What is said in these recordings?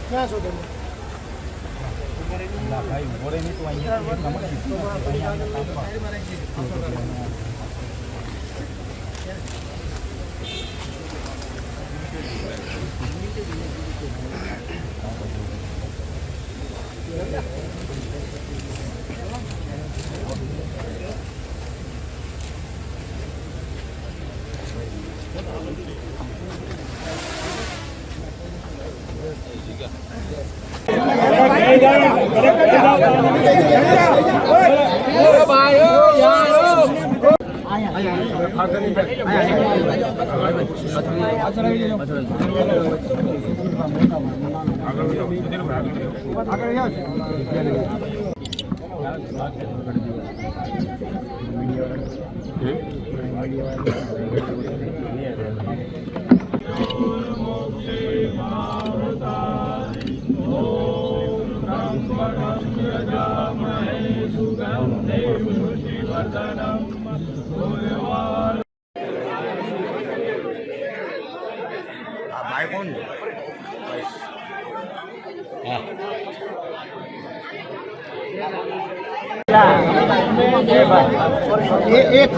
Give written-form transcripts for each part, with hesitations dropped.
ક્યાં છો તમે? ભાઈ ઉભો રહી તો भाई कौन एक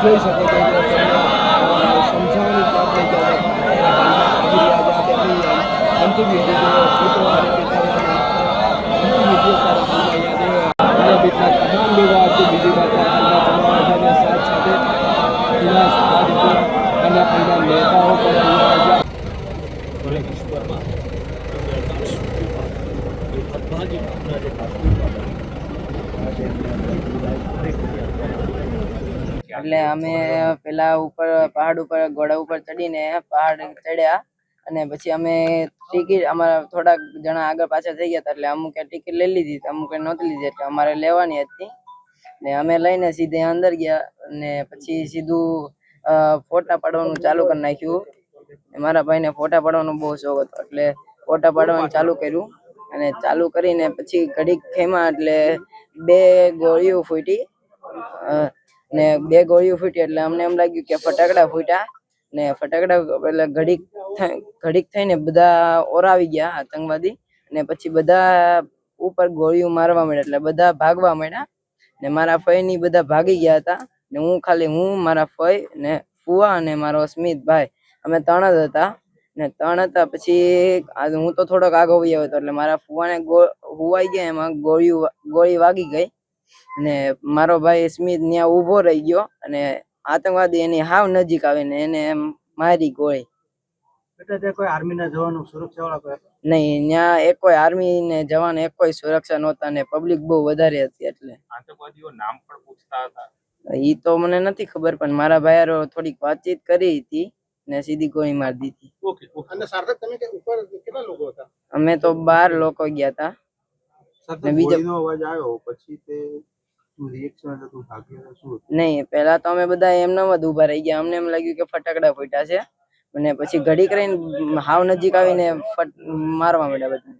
જોઈ શકો છો સમજાવવાની અંતિમ વિધિ તમામ લોકો આજની બીજી વાત સાથ સાથે અને એના નેતાઓ એટલે અમે પેલા ઉપર પહાડ ઉપર ઘોડા ઉપર ચડીને પહાડ ચડ્યા અને પછી અમે ટિકિટ અમારા થોડાક જણા આગળ પાછળ થઈ ગયા હતા એટલે અમુકે ટિકિટ લઈ લીધી અમુકે નહોતી લીધી એટલે અમારે લેવાની હતી ને અમે લઈને સીધે અંદર ગયા અને પછી સીધું ફોટા પાડવાનું ચાલુ કરી નાખ્યું. મારા ભાઈને ફોટા પાડવાનો બહુ શોખ હતો એટલે ફોટા પાડવાનું ચાલુ કર્યું અને ચાલુ કરીને પછી ઘડીક ખેમા એટલે 2 ગોળીઓ ફૂટી ને 2 ગોળીઓ ફૂટી એટલે અમને એમ લાગ્યું કે ફટાકડા ફૂટ્યા ને ફટાકડા એટલે ઘડીક થઈને બધા ઓરાવી ગયા આતંકવાદી ને પછી બધા ઉપર ગોળીઓ મારવા માંડ્યા એટલે બધા ભાગવા માંડ્યા ને મારા ફઈ ની બધા ભાગી ગયા હતા ને હું મારા ફઈ ને ફુવા અને મારો સ્મિતભાઈ અમે 3 જ હતા ને 3 હતા પછી હું તો થોડોક આગો વયો હતો એટલે મારા ફુવાને હુવાઈ ગયા એમાં ગોળી વાગી ગઈ ને મારો ભાઈ સ્મિત ત્યાં ઊભો રહી ગયો અને આતંકવાદી એની હાવ નજીક આવીને એને એમ મારી ગોળી. કોઈ આર્મી ના જવાનો સુરક્ષા વાળા કોઈ નહીં, ત્યાં એક કોઈ આર્મી ને જવાન એક કોઈ સુરક્ષા નહોતા ને પબ્લિક બહુ વધારે હતી એટલે. આતંકવાદીઓ નામ પણ પૂછતા હતા. ઈ તો મને નથી ખબર પણ મારા ભાઈઓ થોડીક વાતચીત કરી હતી ને સીધી ગોળી મારી દીધી. ઓકે. અને સાર્થક તમે કે ઉપર કેટલા લોકો હતા? અમે તો 12 લોકો ગયા હતા. ને બીજો અવાજ આવ્યો પછી તે રિએક્શન હતું ભાગ્ય શું? નહીં, પહેલા તો અમે બધા એમનેમ જ ઊભા રહી ગયા. અમને એમ લાગ્યું કે ફટાકડા ફૂટ્યા છે અને પછી ઘડીક રહીને હાવ નજીક આવીને મારવા માંડ્યા બધા.